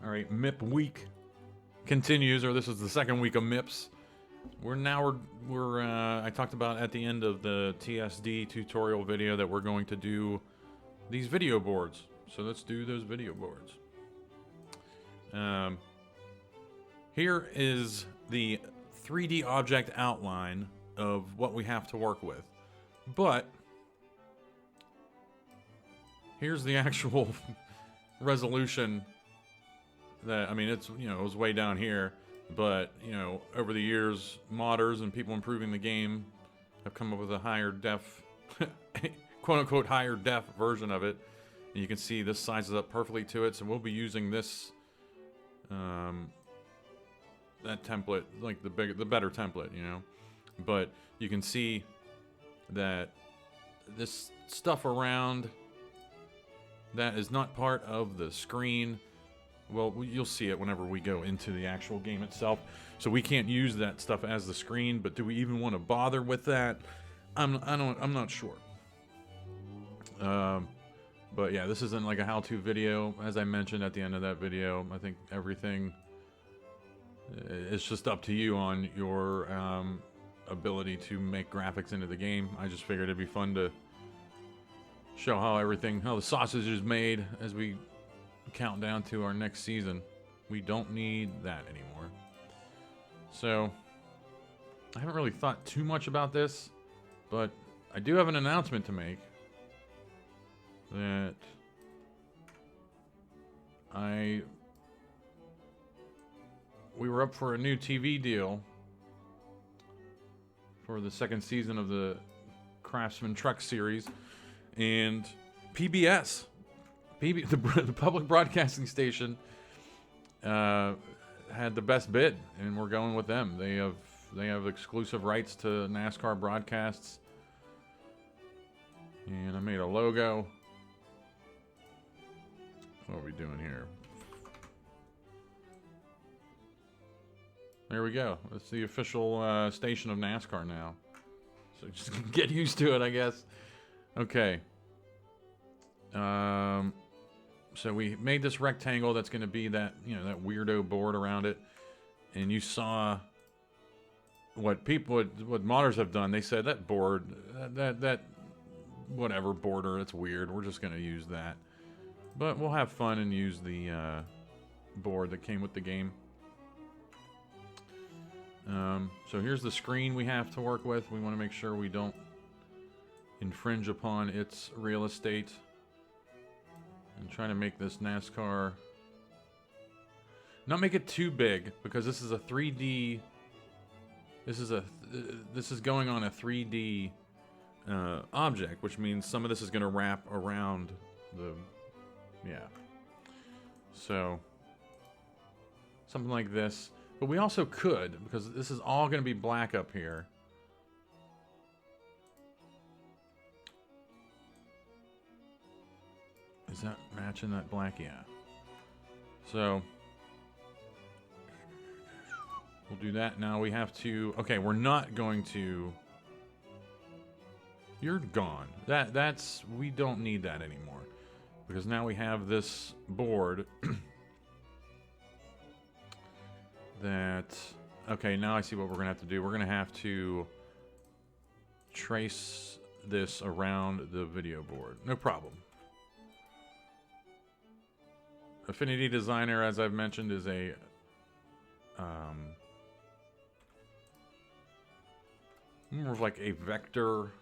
All right, MIP week continues, or this is the second week of MIPs. I talked about at the end of the TSD tutorial video that we're going to do these video boards. So let's do those video boards. Here is the 3D object outline of what we have to work with. But here's the actual resolution that, I mean, it's, you know, it was way down here, but, you know, over the years, modders and people improving the game have come up with a higher def, quote-unquote higher def version of it. And you can see this sizes up perfectly to it, so we'll be using this, that template, like the better template, you know. But you can see that this stuff around that is not part of the screen. Well, you'll see it whenever we go into the actual game itself. So we can't use that stuff as the screen, but do we even want to bother with that? I'm not sure. But yeah, this isn't like a how-to video. As I mentioned at the end of that video, I think everything is just up to you on your ability to make graphics into the game. I just figured it'd be fun to show how the sausage is made as we count down to our next season. We don't need that anymore. So I haven't really thought too much about this, but I do have an announcement to make that we were up for a new TV deal for the second season of the Craftsman Truck series, and PBS, the public broadcasting station, had the best bid, and we're going with them. They have exclusive rights to NASCAR broadcasts, and I made a logo. What are we doing here? There we go. It's the official station of NASCAR now. So just get used to it, I guess. Okay. So we made this rectangle that's going to be that, you know, that weirdo board around it. And you saw what modders have done. They said that board, that whatever border, it's weird. We're just going to use that. But we'll have fun and use the board that came with the game. So here's the screen we have to work with. We want to make sure we don't infringe upon its real estate. And trying to make this NASCAR, not make it too big, because this is a 3D. This is going on a 3D object, which means some of this is going to wrap around the, yeah. So something like this. But we also could, because this is all going to be black up here. Is that matching that black? Yeah. So we'll do that. Now we have to, okay, we're not going to, you're gone. We don't need that anymore. Because now we have this board that, okay, now I see what we're going to have to do. We're going to have to trace this around the video board. No problem. Affinity Designer, as I've mentioned, is a more of like a vector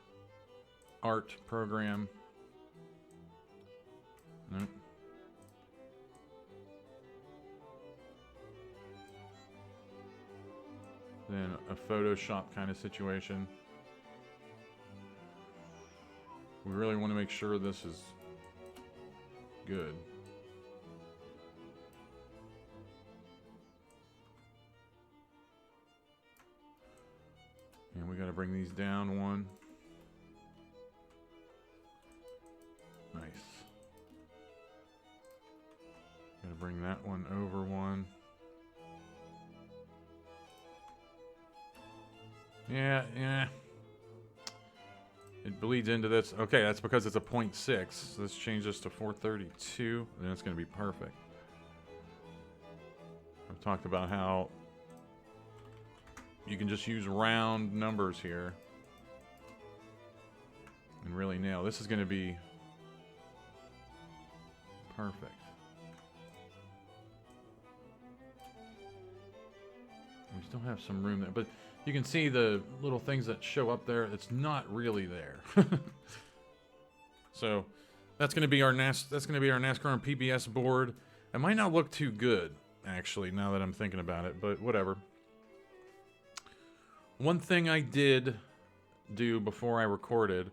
art program. Nope. Then a Photoshop kind of situation. We really want to make sure this is good. And we got to bring these down one. Nice. Got to bring that one over one. Yeah. It bleeds into this. Okay, that's because it's a 0.6. So let's change this to 432, and then it's going to be perfect. I've talked about how you can just use round numbers here and really nail. This is going to be perfect. We still have some room there, but you can see the little things that show up there. It's not really there. So that's going to be our NASCAR and PBS board. It might not look too good, actually, now that I'm thinking about it, but whatever. One thing I did do before I recorded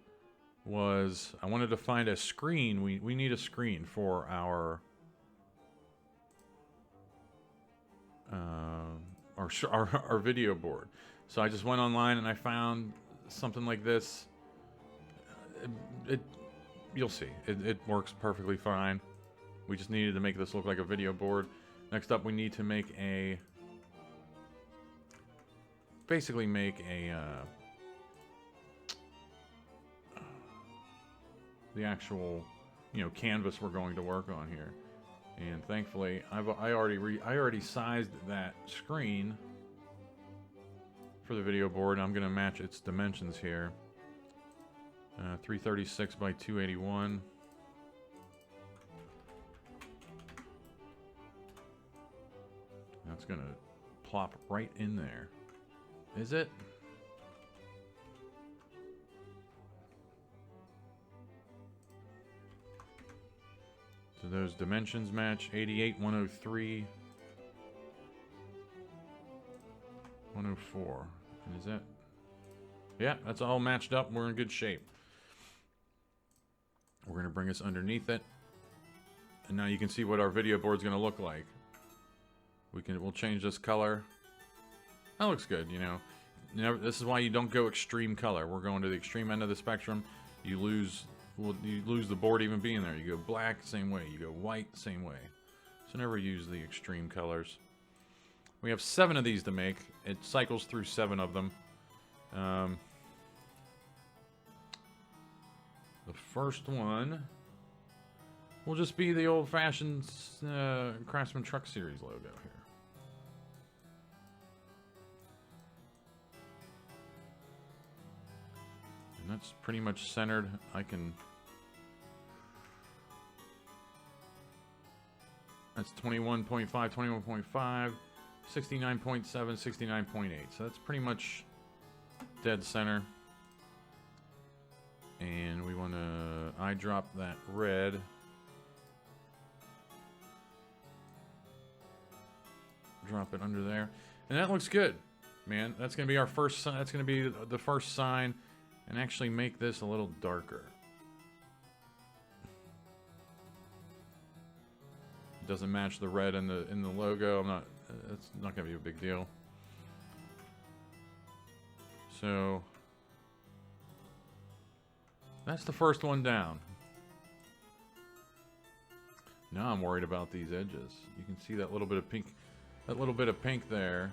was I wanted to find a screen. We need a screen for our video board. So I just went online and I found something like this. You'll see. It works perfectly fine. We just needed to make this look like a video board. Next up, we need to make basically make the actual, canvas we're going to work on here. And thankfully, I already sized that screen for the video board. I'm going to match its dimensions here. 336 by 281. That's going to plop right in there. Is it? So those dimensions match. 88, 103, 104. And is that? Yeah, that's all matched up. We're in good shape. We're going to bring us underneath it. And now you can see what our video board's going to look like. We'll change this color. That looks good, this is why you don't go extreme color. We're going to the extreme end of the spectrum. You lose the board even being there. You go black, same way. You go white, same way. So never use the extreme colors. We have 7 of these to make. It cycles through 7 of them. The first one will just be the old-fashioned Craftsman Truck Series logo here. And that's pretty much centered. That's 21.5, 21.5, 69.7, 69.8. So that's pretty much dead center. And we want to eyedrop that red. Drop it under there. And that looks good, man. That's going to be our first sign. That's going to be the first sign. And actually make this a little darker. It doesn't match the red in the logo. It's not going to be a big deal. So that's the first one down. Now I'm worried about these edges. You can see that little bit of pink. That little bit of pink there.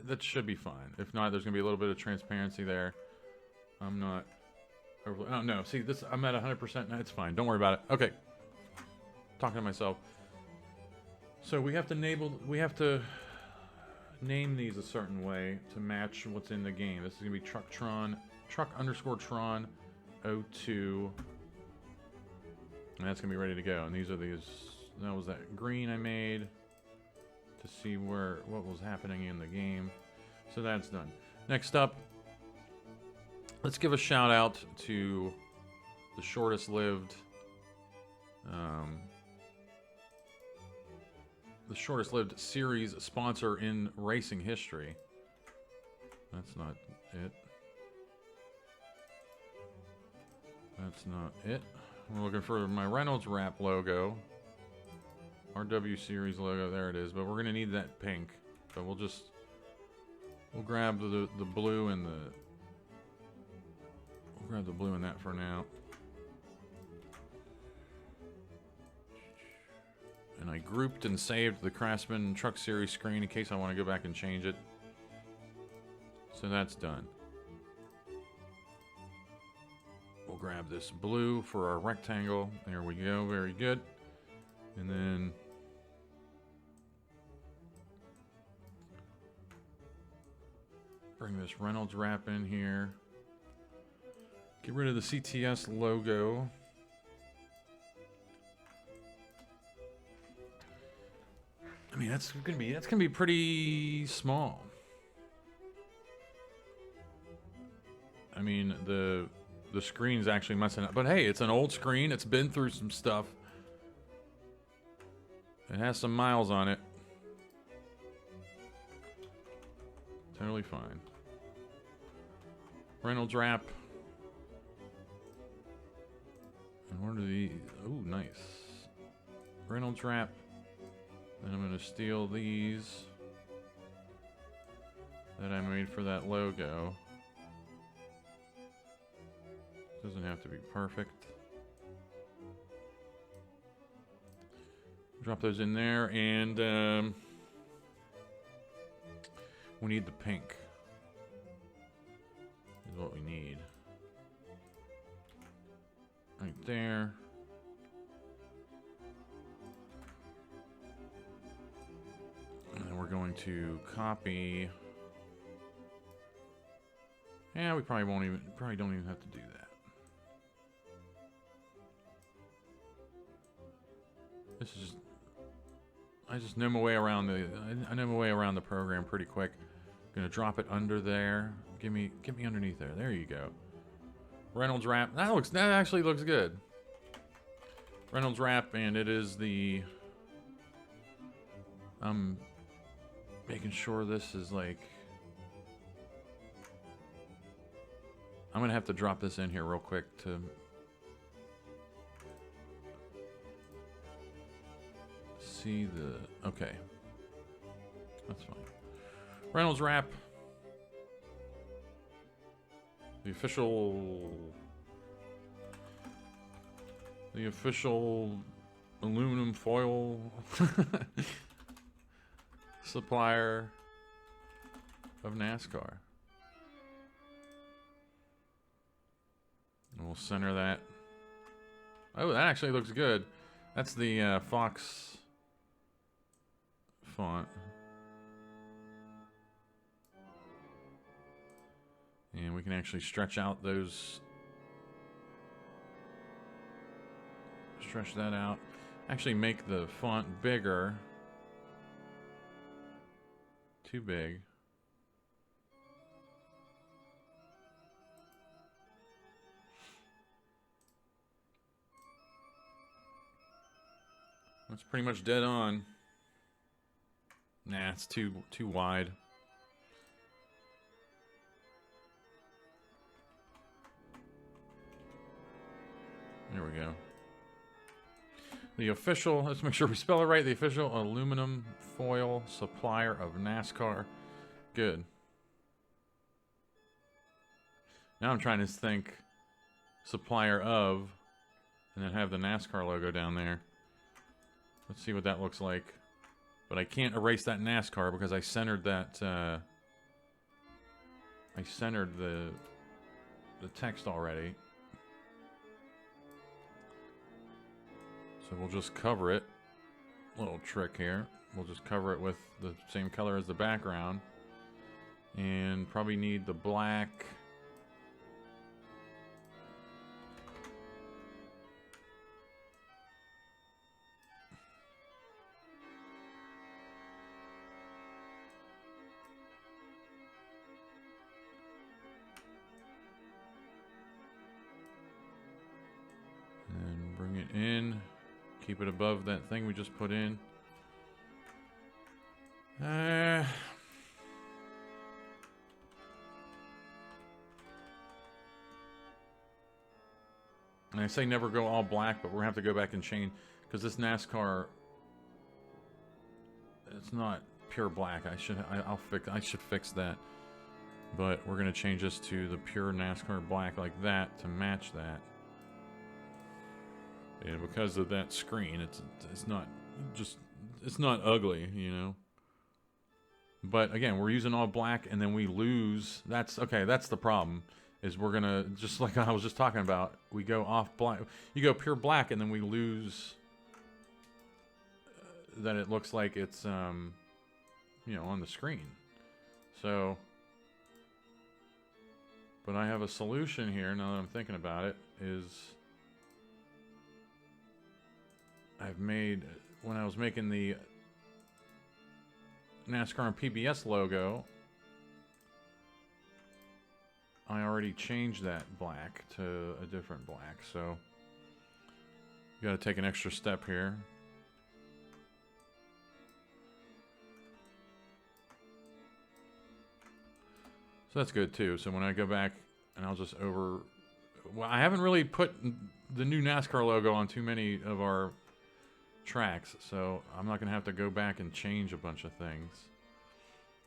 That should be fine. If not, there's gonna be a little bit of transparency there. I'm not overly, oh no, see this, I'm at 100%. No, it's fine. Don't worry about it. Okay. Talking to myself. So we have to name these a certain way to match what's in the game. This is gonna be truck_tron 02. And that's gonna be ready to go. And that was that green I made to see what was happening in the game. So that's done. Next up, let's give a shout out to the shortest lived series sponsor in racing history. That's not it. That's not it. We're looking for my Reynolds Wrap logo. RW Series logo, there it is. But we're gonna need that pink. So we'll grab the blue and we'll grab the blue and that for now. And I grouped and saved the Craftsman Truck Series screen in case I want to go back and change it. So that's done. grab this blue for our rectangle. There we go, very good. And then bring this Reynolds wrap in here. Get rid of the CTS logo. I mean, that's gonna be pretty small. I mean, the screen's actually messing up, but hey, it's an old screen. It's been through some stuff. It has some miles on it. Totally fine. Reynolds wrap. And what are these? Oh, nice. Reynolds wrap. Then I'm going to steal these that I made for that logo. Doesn't have to be perfect. Drop those in there, and we need the pink. Is what we need. Right there. And then we're going to copy. Yeah, we probably don't even have to do that. This is just, I just know my way around I know my way around the program pretty quick. Gonna drop it under there. Get me underneath there. There you go. Reynolds wrap. That actually looks good. Reynolds wrap, and it is the. I'm making sure this is like. I'm gonna have to drop this in here real quick to. See the. Okay. That's fine. Reynolds wrap. The official aluminum foil supplier of NASCAR. And we'll center that. Oh, that actually looks good. That's the Fox font. And we can actually stretch out those. Stretch that out. Actually make the font bigger. Too big. That's pretty much dead on. Nah, it's too wide. There we go. The official, let's make sure we spell it right. The official aluminum foil supplier of NASCAR. Good. Now I'm trying to think supplier of, and then have the NASCAR logo down there. Let's see what that looks like. But I can't erase that NASCAR because I centered that. I centered the text already. So we'll just cover it. Little trick here. We'll just cover it with the same color as the background. And probably need the black. And bring it in. Keep it above that thing we just put in. And I say never go all black, but we're gonna have to go back and change because this NASCAR, it's not pure black. I should fix that. But we're gonna change this to the pure NASCAR black like that to match that. And because of that screen, it's not ugly, you know. But again, we're using all black, and then we lose. That's okay. That's the problem. is we're gonna, just like I was just talking about, we go off black. You go pure black, and then we lose that it looks like it's you know, on the screen. So, but I have a solution here now that I'm thinking about it. Is I've made, when I was making the NASCAR and PBS logo, I already changed that black to a different black, so you gotta take an extra step here. So that's good too. So when I go back, and I'll just well, I haven't really put the new NASCAR logo on too many of our tracks, so I'm not gonna have to go back and change a bunch of things.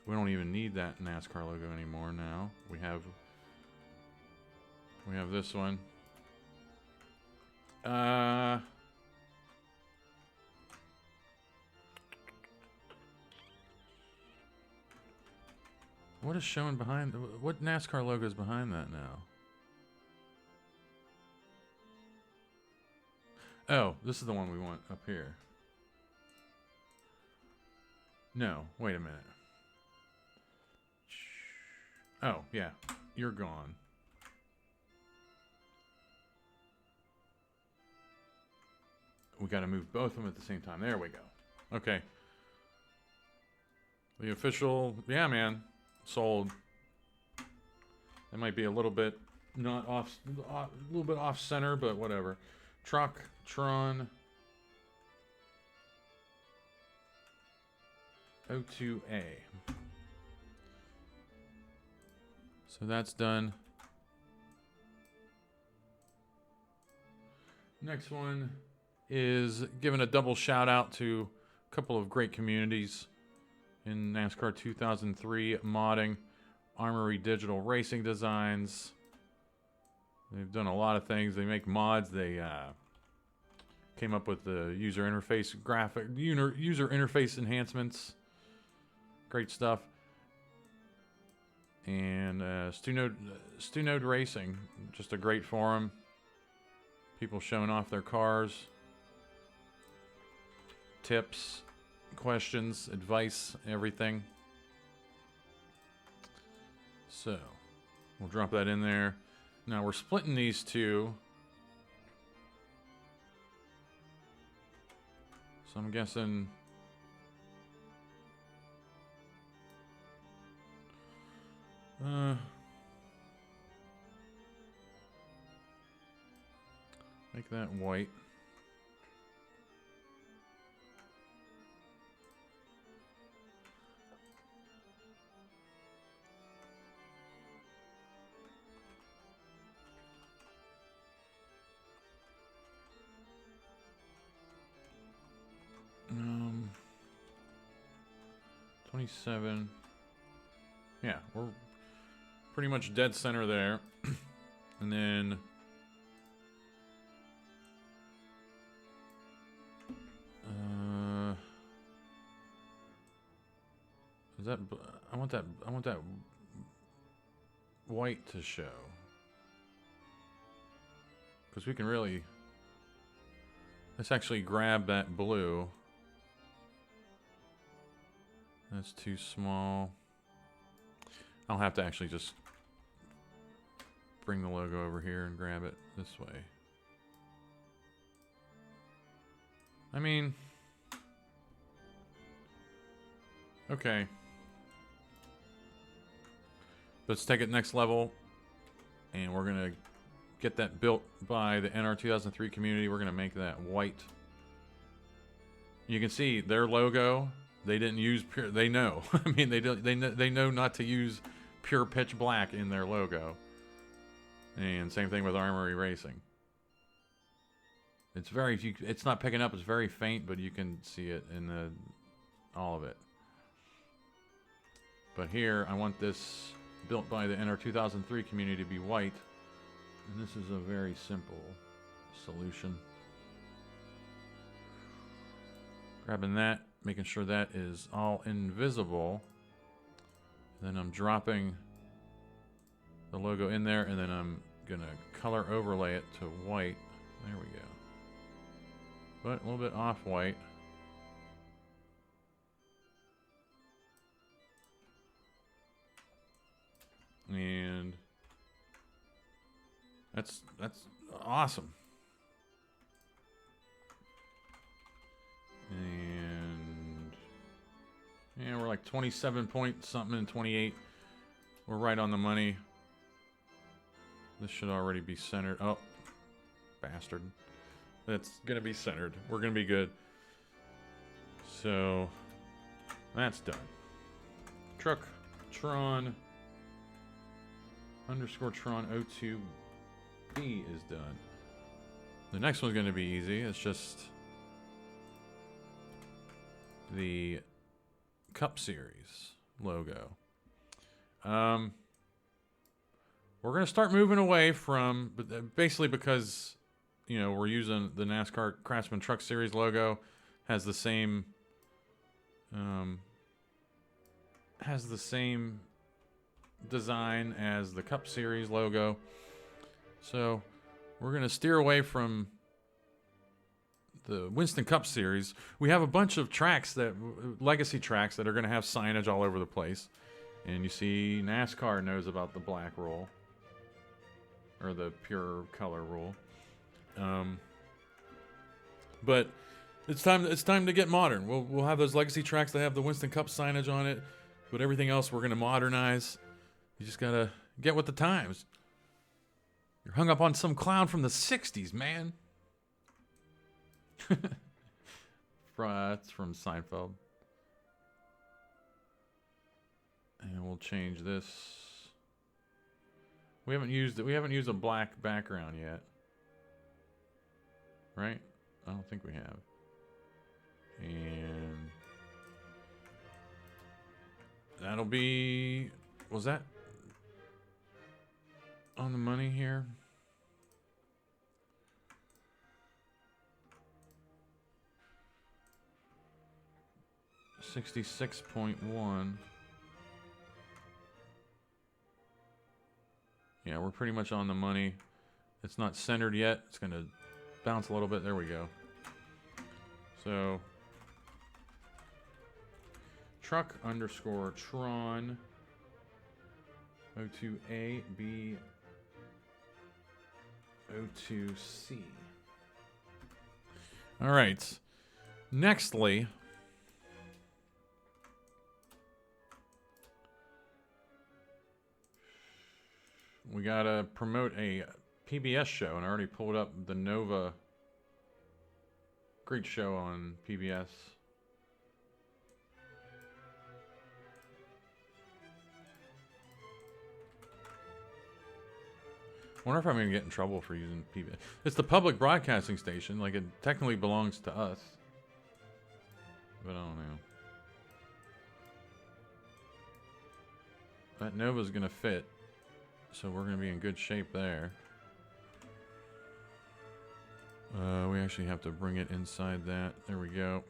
We don't even need that NASCAR logo anymore now. We have this one. What is showing behind? What NASCAR logo is behind that now? Oh, this is the one we want up here. No, wait a minute. Oh, yeah. You're gone. We got to move both of them at the same time. There we go. Okay. The official, yeah, man, sold. That might be a little bit not off, a little bit off center, but whatever. Truck, Tron, O2A. So that's done. Next one is giving a double shout out to a couple of great communities in NASCAR 2003 modding, Armory Digital Racing Designs. They've done a lot of things. They make mods. They came up with the user interface user interface enhancements. Great stuff. And StuNode Racing, just a great forum. People showing off their cars. Tips, questions, advice, everything. So, we'll drop that in there. Now we're splitting these two. So I'm guessing... make that white. Um, 27. Yeah, we're pretty much dead center there. And then is that I want that white to show, because we can really, let's actually grab that blue. That's too small. I'll have to actually just bring the logo over here and grab it this way. I mean, okay. Let's take it next level, and we're gonna get that built by the NR2003 community. We're gonna make that white. You can see their logo. They didn't use pure. They know. I mean, they know not to use pure pitch black in their logo. And same thing with Armory Racing. It's very. It's not picking up. It's very faint, but you can see it in all of it. But here, I want this built by the NR2003 community to be white, and this is a very simple solution. Grabbing that, making sure that is all invisible. Then I'm dropping the logo in there, and then I'm gonna color overlay it to white. There we go. But a little bit off-white. And that's awesome. And yeah, we're like 27 point something and 28. We're right on the money. This should already be centered. Oh, bastard. It's gonna be centered. We're gonna be good. So that's done. Truck Tron _ Tron 02B is done. The next one's gonna be easy. It's just the Cup Series logo. We're gonna start moving away from, basically because, you know, we're using the NASCAR Craftsman Truck Series logo, has the same design as the Cup Series logo. So we're gonna steer away from the Winston Cup Series. We have a bunch of tracks, that legacy tracks, that are gonna have signage all over the place. And you see NASCAR knows about the black rule, or the pure color rule. But it's time to get modern. We'll have those legacy tracks that have the Winston Cup signage on it, but everything else we're gonna modernize. You just gotta get with the times. You're hung up on some clown from the 60s, man. That's from Seinfeld. And we'll change this. We haven't used a black background yet. Right? I don't think we have. And that'll be, was that on the money here? $66.1. Yeah, we're pretty much on the money. It's not centered yet. It's gonna bounce a little bit. There we go. So truck _ Tron 02A B 02C. All right. Nextly, we gotta promote a PBS show, and I already pulled up the Nova. Great show on PBS. I wonder if I'm gonna get in trouble for using PBS. It's the public broadcasting station, like it technically belongs to us. But I don't know. That Nova's gonna fit. So we're going to be in good shape there. We actually have to bring it inside that. There we go.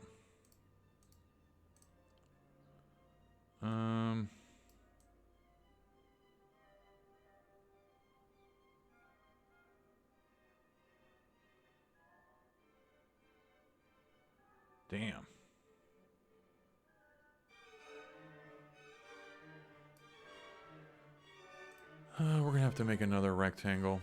Damn. We're going to have to make another rectangle.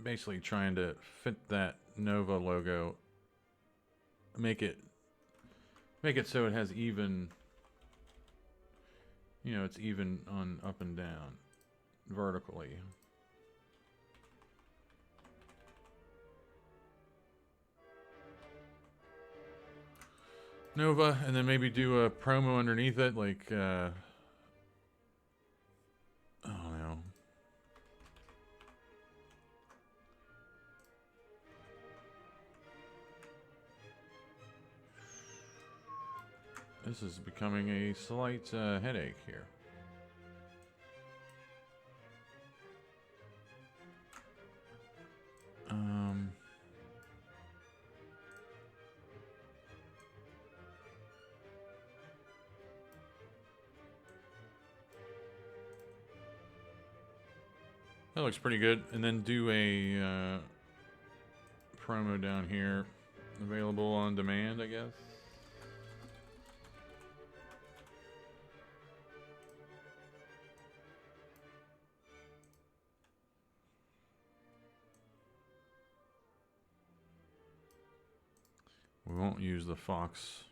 Basically trying to fit that Nova logo. Make it so it has even, you know, it's even on up and down vertically. Nova, and then maybe do a promo underneath it, like, I don't know. This is becoming a slight headache here. That looks pretty good. And then do a promo down here. Available on demand, I guess. We won't use the Fox.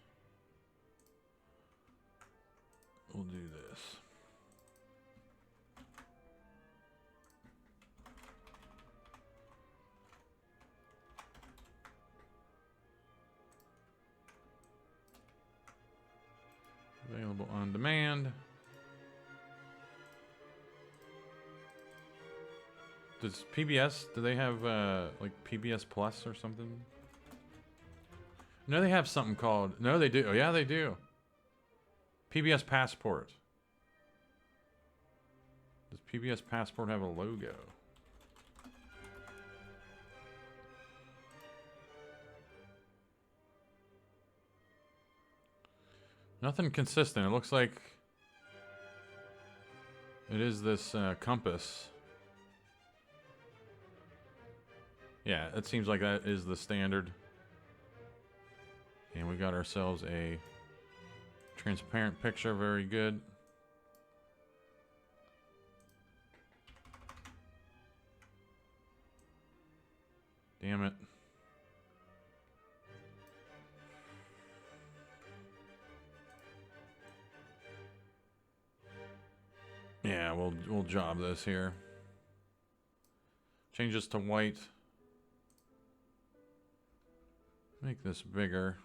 We'll do this. Available on demand. Does PBS, do they have like PBS Plus or something? No, they have something called, no they do, oh yeah they do. PBS Passport. Does PBS Passport have a logo? Nothing consistent. It looks like it is this compass. Yeah, it seems like that is the standard. And we got ourselves a transparent picture. Very good. Damn it. Yeah, we'll job this here. Change this to white. Make this bigger.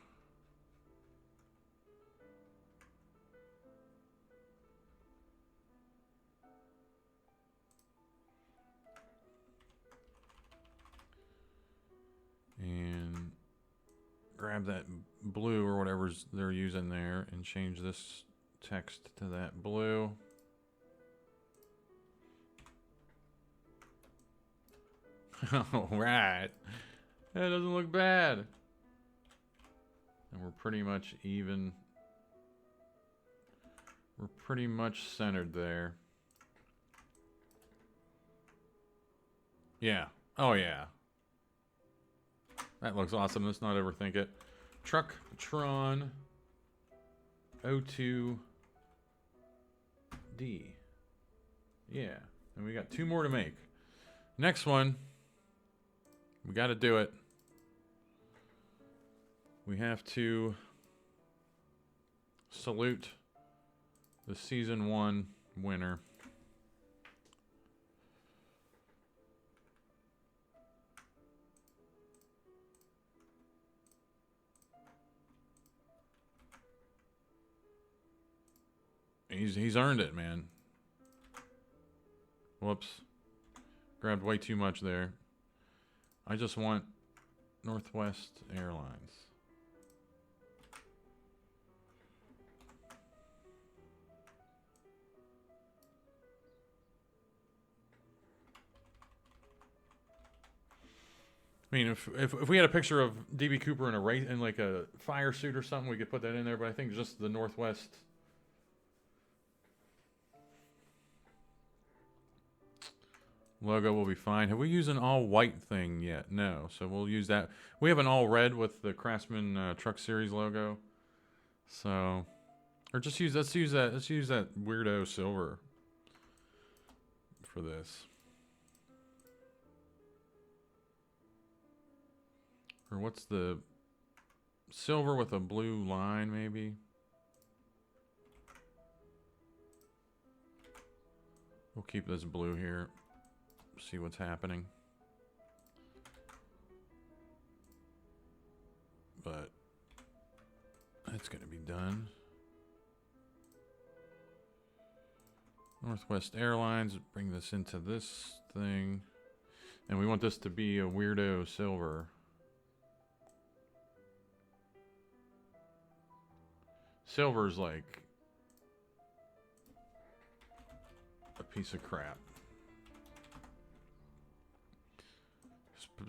And grab that blue or whatever they're using there and change this text to that blue. All right. That doesn't look bad. And we're pretty much even. We're pretty much centered there. Yeah. Oh, yeah. That looks awesome. Let's not overthink it. Trucktron O2D. Yeah. And we got 2 more to make. Next one. We got to do it. We have to salute the season 1 winner. He's earned it, man. Whoops. Grabbed way too much there. I just want Northwest Airlines. I mean, if we had a picture of DB Cooper in a race in like a fire suit or something, we could put that in there. But I think just the Northwest logo will be fine. Have we used an all white thing yet? No. So we'll use that. We have an all red with the Craftsman Truck Series logo. So, or just use let's use that weirdo silver for this. Or what's the silver with a blue line, maybe? We'll keep this blue here. See what's happening. But that's going to be done. Northwest Airlines, bring this into this thing. And we want this to be a weirdo silver. Silver's like a piece of crap.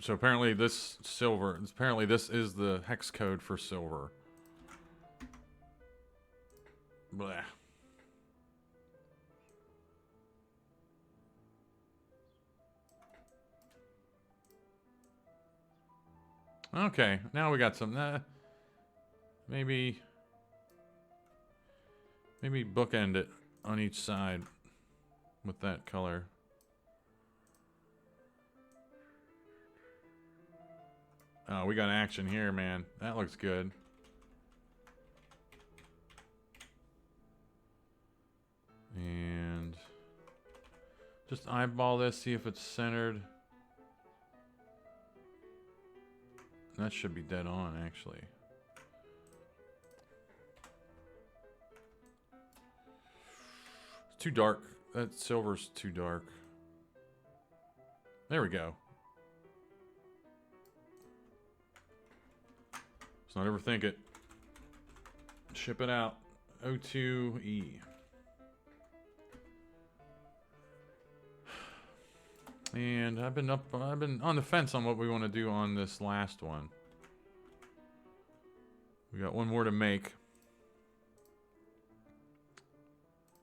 So apparently this silver, apparently this is the hex code for silver. Blah. Okay, now we got some. Maybe bookend it on each side with that color. Oh, we got action here, man. That looks good. And just eyeball this, see if it's centered. That should be dead on, actually. It's too dark. That silver's too dark. There we go. Let's not overthink it. Ship it out. O2E. And I've been on the fence on what we want to do on this last one. We got one more to make.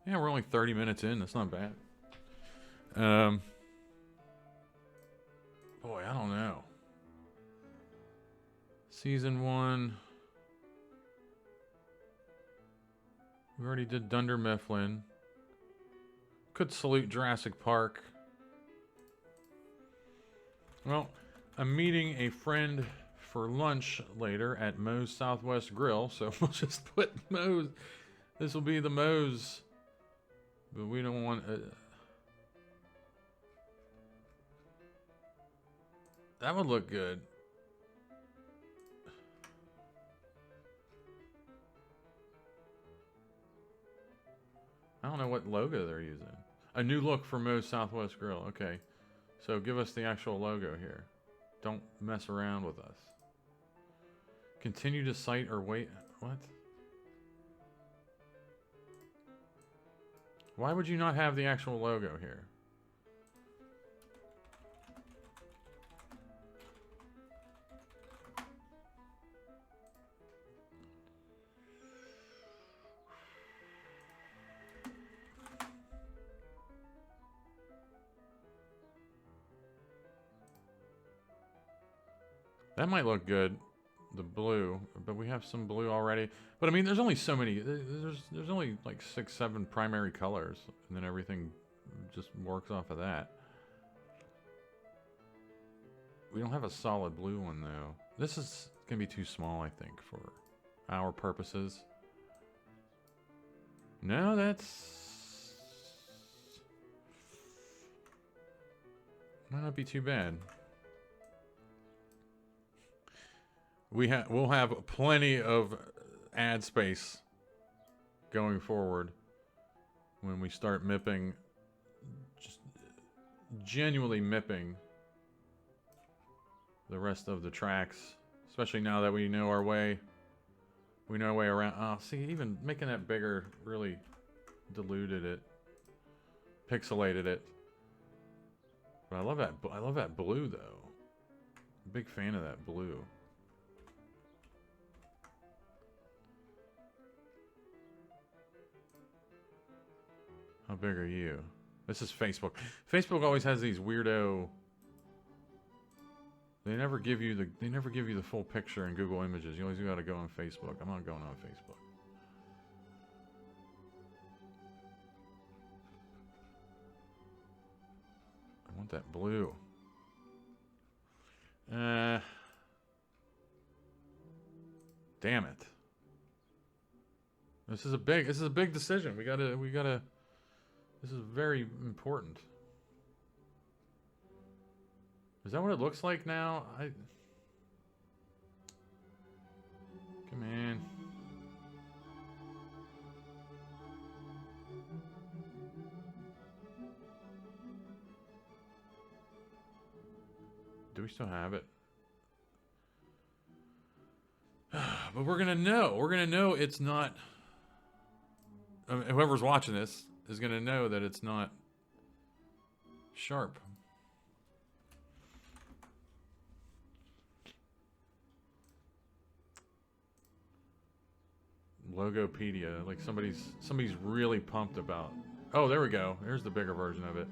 Yeah, we're only 30 minutes in. That's not bad. Boy, I don't know. Season 1. We already did Dunder Mifflin. Could salute Jurassic Park. Well, I'm meeting a friend for lunch later at Moe's Southwest Grill, so we'll just put Moe's. This will be the Moe's, but we don't want. That would look good. I don't know what logo they're using. A new look for Moe's Southwest Grill. Okay. So give us the actual logo here. Don't mess around with us. Continue to cite or wait. What? Why would you not have the actual logo here? That might look good, the blue, but we have some blue already. But I mean, there's only so many. There's only like 6, 7 primary colors, and then everything just works off of that. We don't have a solid blue one though. This is gonna be too small, I think, for our purposes. No, that's might not be too bad. We'll have plenty of ad space going forward when we start mipping, just genuinely mipping the rest of the tracks, especially now that we know our way. We know our way around. Oh, see, even making that bigger really diluted it, pixelated it. But I love that. I love that blue though. Big fan of that blue. How big are you? This is Facebook. Facebook always has these weirdo. They never give you the full picture in Google Images. You always got to go on Facebook. I'm not going on Facebook. I want that blue. Damn it. This is a big decision. We gotta. This is very important. Is that what it looks like now? Come on. Do we still have it? But we're gonna know. We're gonna know it's not. Whoever's watching this is gonna know that it's not sharp. Logopedia, like somebody's really pumped about. Oh, there we go. Here's the bigger version of it.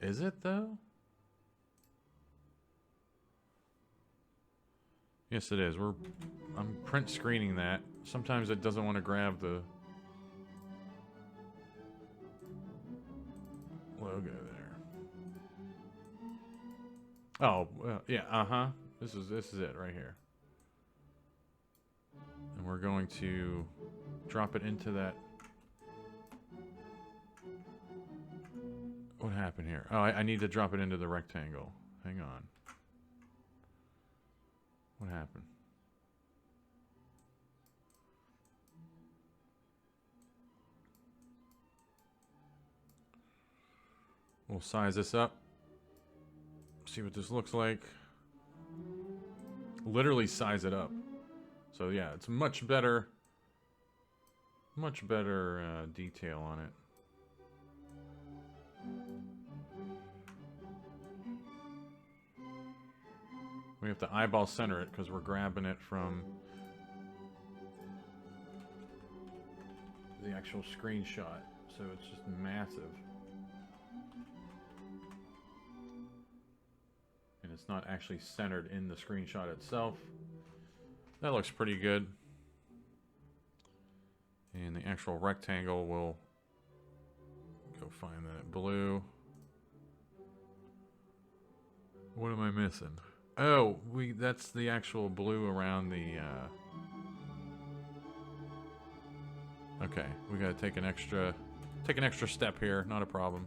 Is it though? Yes, it is. I'm print screening that. Sometimes it doesn't want to grab the logo there. Oh, well, yeah, uh-huh. This is it right here. And we're going to drop it into that. What happened here? Oh, I need to drop it into the rectangle. Hang on. What happened? We'll size this up. See what this looks like. Literally size it up. So yeah, it's much better detail on it. We have to eyeball center it because we're grabbing it from the actual screenshot. So it's just massive. And it's not actually centered in the screenshot itself. That looks pretty good. And the actual rectangle will go find that blue. What am I missing? Oh, that's the actual blue around the okay, we gotta take an extra step here, not a problem.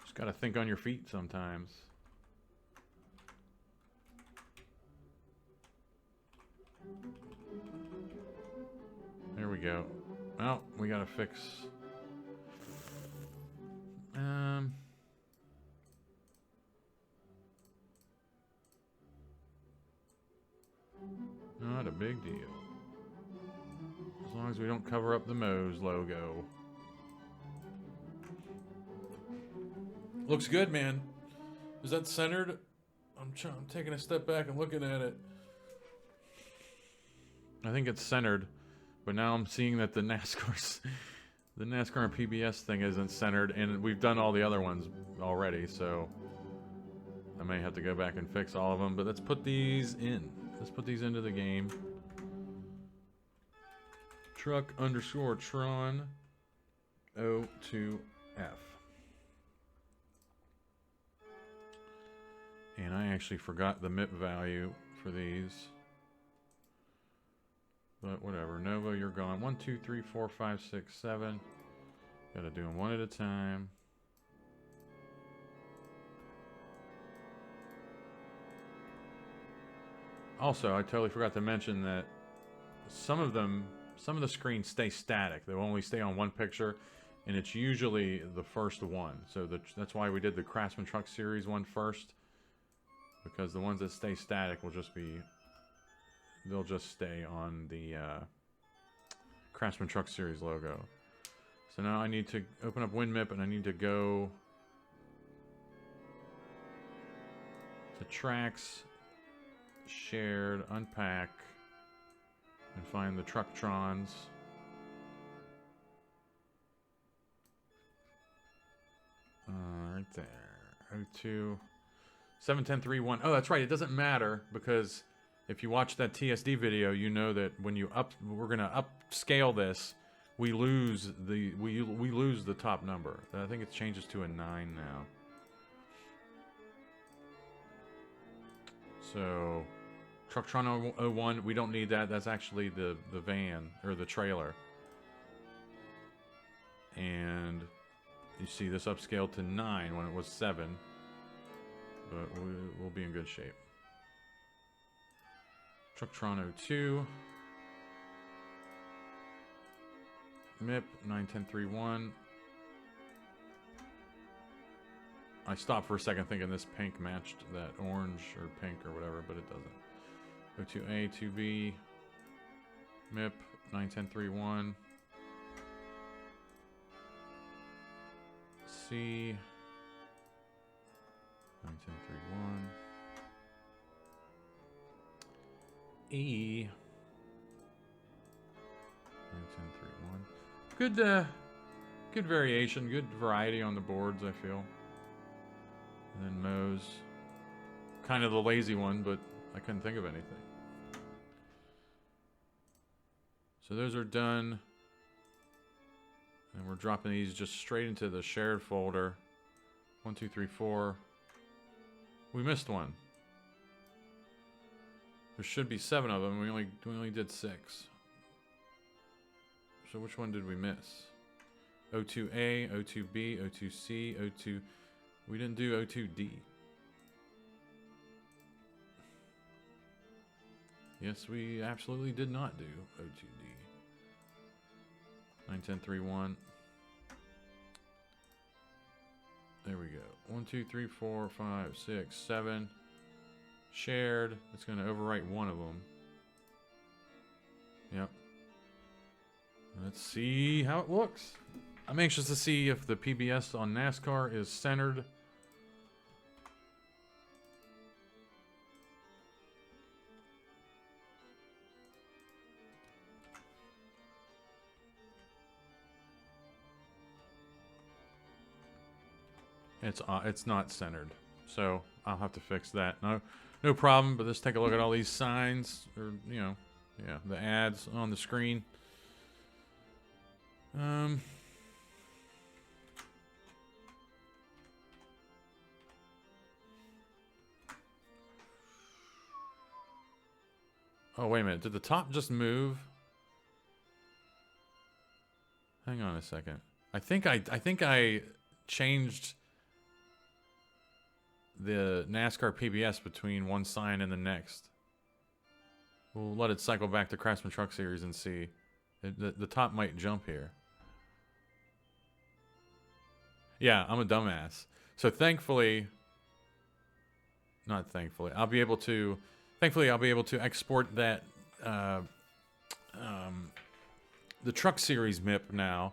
Just gotta think on your feet sometimes. There we go. Oh, we gotta fix. Not a big deal. As long as we don't cover up the Moe's logo. Looks good, man. Is that centered? I'm taking a step back and looking at it. I think it's centered, but now I'm seeing that the NASCAR and PBS thing isn't centered, and we've done all the other ones already, so I may have to go back and fix all of them. But let's put these in. Let's put these into the game. Truck_Tron 02F. And I actually forgot the MIP value for these. But whatever. Nova, you're gone. 1, 2, 3, 4, 5, 6, 7. Gotta do them one at a time. Also, I totally forgot to mention that some of the screens stay static. They only stay on one picture, and it's usually the first one. So that's why we did the Craftsman Truck Series one first. Because the ones that stay static will just be... They'll just stay on the Craftsman Truck Series logo. So now I need to open up WinMip and I need to go to Tracks, Shared, Unpack, and find the Trucktrons. Right there. 02. 71031. Oh, that's right. It doesn't matter because if you watch that TSD video, you know that when we're gonna upscale this, we lose the top number. I think it changes to a 9 now. So, Trucktron 01, we don't need that. That's actually the van or the trailer. And you see this upscaled to 9 when it was 7. But we'll be in good shape. Trucktron 02. MIP 91031. I stopped for a second thinking this pink matched that orange or pink or whatever, but it doesn't. 02A, 2B. MIP 91031. C. 91031. E. Good, good variation, good variety on the boards, I feel. And then Moe's kind of the lazy one, but I couldn't think of anything. So those are done. And we're dropping these just straight into the shared folder. 1, 2, 3, 4. We missed one. There should be 7 of them. We only did 6. So which one did we miss? O2A, O2B, O2C, O2... We didn't do O2D. Yes, we absolutely did not do O2D. 91031. There we go. 1, 2, 3, 4, 5, 6, 7. Shared. It's going to overwrite one of them. Yep. Let's see how it looks. I'm anxious to see if the PBS on NASCAR is centered. It's not centered, so I'll have to fix that. No problem. But let's take a look at all these signs, or yeah, the ads on the screen. Oh, wait a minute. Did the top just move? Hang on a second. I think I changed the NASCAR PBS between one sign and the next. We'll let it cycle back to Craftsman Truck Series and see. The top might jump here. Yeah, I'm a dumbass. So thankfully, not thankfully, I'll be able to export that the Truck Series MIP now,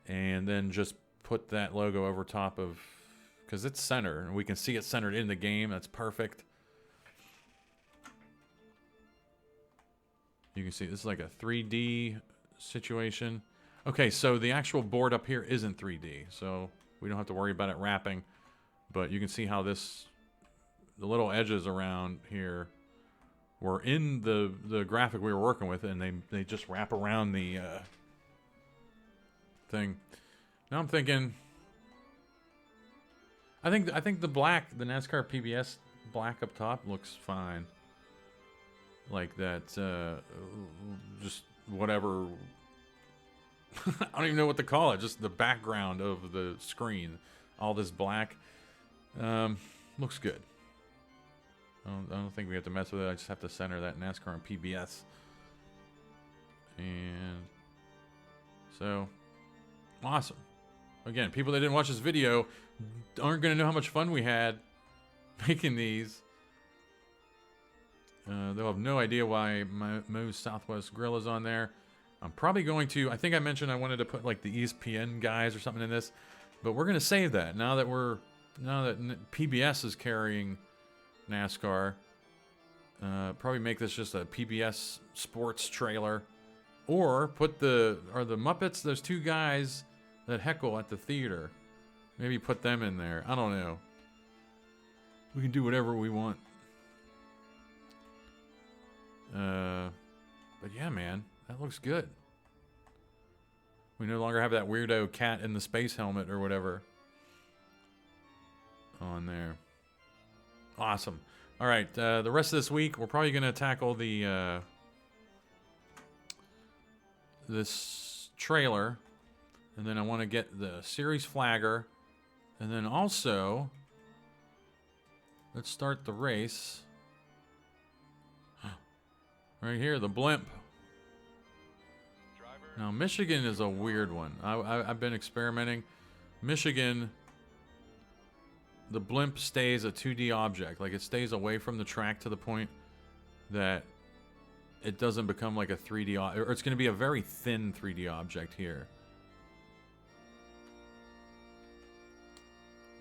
and then just put that logo over top of, because it's centered, and we can see it centered in the game. That's perfect. You can see this is like a 3D situation. Okay, so the actual board up here isn't 3D, so we don't have to worry about it wrapping. But you can see how the little edges around here were in the graphic we were working with, and they just wrap around the thing. Now I'm thinking, I think the black, the NASCAR PBS black up top looks fine. Like that, just whatever. I don't even know what to call it. Just the background of the screen, all this black, looks good. I don't think we have to mess with it. I just have to center that NASCAR on PBS. And so, awesome. Again, people that didn't watch this video aren't going to know how much fun we had making these. They'll have no idea why Moe's Southwest Grill is on there. I'm probably going to, I think I mentioned I wanted to put like the ESPN guys or something in this, but we're going to save that now that PBS is carrying NASCAR. Probably make this just a PBS sports trailer, or put the Muppets, those two guys that heckle at the theater, maybe put them in there. I don't know. We can do whatever we want. But yeah, man, that looks good. We no longer have that weirdo cat in the space helmet or whatever on there. Awesome. All right, the rest of this week, we're probably going to tackle the this trailer, and then I want to get the series flagger, and then also let's start the race. Right here, the blimp. Now, Michigan is a weird one. I've been experimenting. Michigan, the blimp stays a 2D object. Like, it stays away from the track to the point that it doesn't become like a 3D, or it's going to be a very thin 3D object here.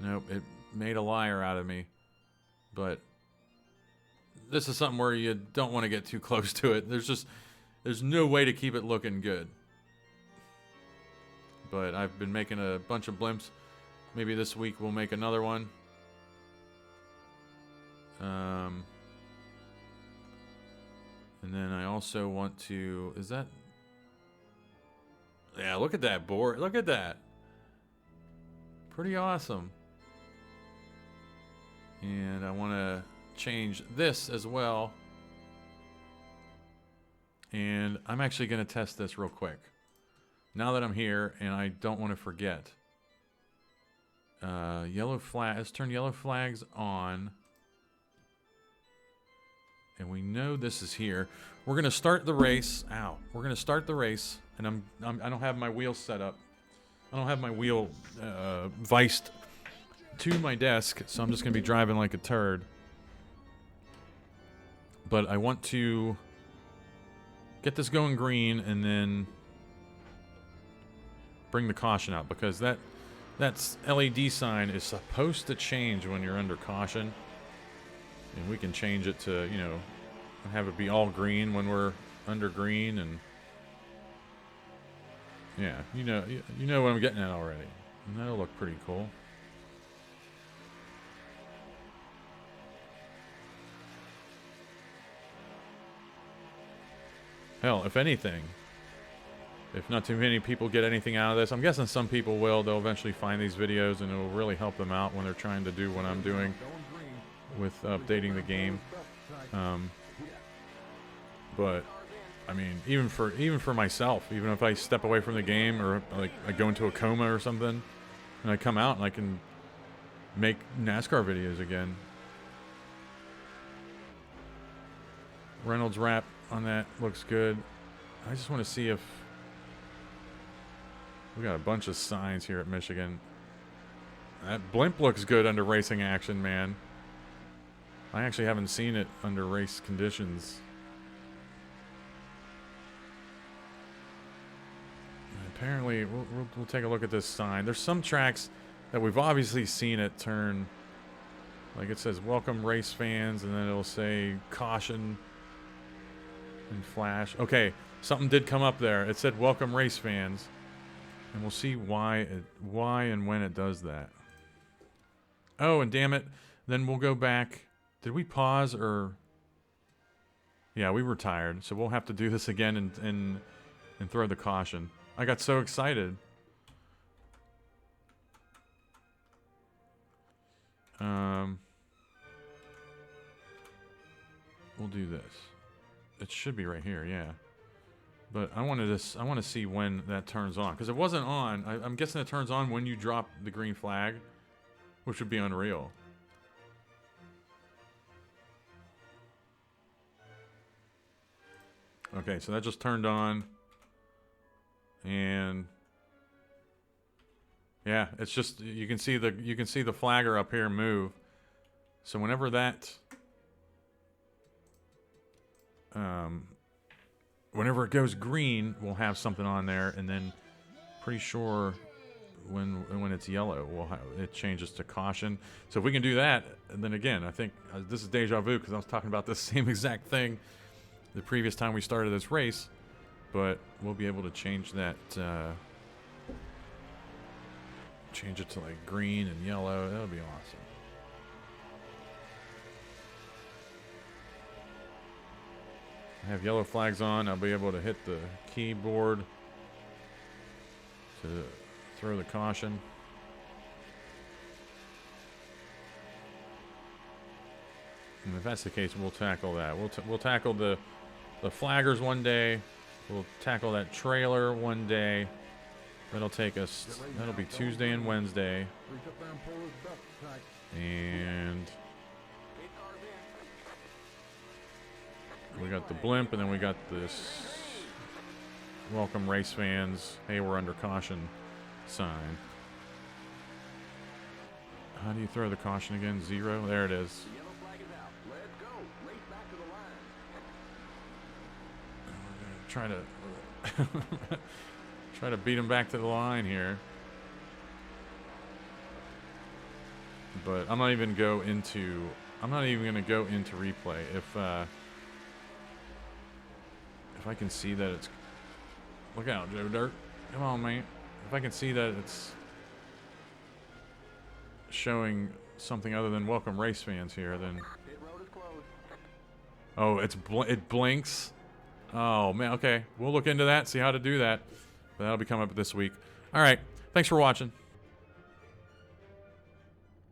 Nope, it made a liar out of me. But this is something where you don't want to get too close to it. There's no way to keep it looking good. but I've been making a bunch of blimps. Maybe this week we'll make another one. And then I also want to, is that, yeah, look at that board. Look at that. Pretty awesome. And I want to change this as well. And I'm actually going to test this real quick. Now that I'm here and I don't want to forget. Yellow flag, let's turn yellow flags on. And we know this is here. We're going to start the race. Ow. We're going to start the race. And I don't have my wheel set up. I don't have my wheel viced to my desk. So I'm just going to be driving like a turd. But I want to get this going green and then bring the caution out. Because that LED sign is supposed to change when you're under caution. And we can change it to, you know, have it be all green when we're under green, and yeah, you know what I'm getting at already. And that'll look pretty cool. Hell, if anything, if not too many people get anything out of this, I'm guessing some people will. They'll eventually find these videos, and it will really help them out when they're trying to do what I'm doing with updating the game. But I mean, even for myself, even if I step away from the game or like I go into a coma or something, and I come out and I can make NASCAR videos again. Reynolds wrap on that looks good. I just want to see if we got a bunch of signs here at Michigan. That blimp looks good under racing action, man. I actually haven't seen it under race conditions. Apparently, we'll take a look at this sign. There's some tracks that we've obviously seen it turn. Like it says, welcome race fans, and then it'll say caution and flash. Okay, something did come up there. It said welcome race fans. And we'll see why and when it does that. Oh, and damn it. Then we'll go back. Did we pause or? Yeah, we were tired, so we'll have to do this again and throw the caution. I got so excited. We'll do this. It should be right here, yeah. But I want to see when that turns on, because it wasn't on. I'm guessing it turns on when you drop the green flag, which would be unreal. Okay, so that just turned on. And yeah, it's just you can see the flagger up here move. So whenever that whenever it goes green, we'll have something on there, and then pretty sure when it's yellow, it changes to caution. So if we can do that, and then again, I think this is deja vu because I was talking about this same exact thing the previous time we started this race. But we'll be able to change that, change it to like green and yellow. That'll be awesome. I have yellow flags on. I'll be able to hit the keyboard to throw the caution. And if that's the case, we'll tackle that. We'll tackle the flaggers one day. We'll tackle that trailer one day. That'll take us, that'll be Tuesday and Wednesday. And we got the blimp, and then we got this welcome race fans, hey, we're under caution sign. How do you throw the caution again? 0? There it is. Try to beat him back to the line here, but I'm not even going to go into replay if I can see that it's. Look out, Joe Dirt! Come on, man! if I can see that it's showing something other than welcome race fans here, then... Oh, it blinks. Oh, man, okay. We'll look into that, see how to do that. But that'll be coming up this week. All right. Thanks for watching.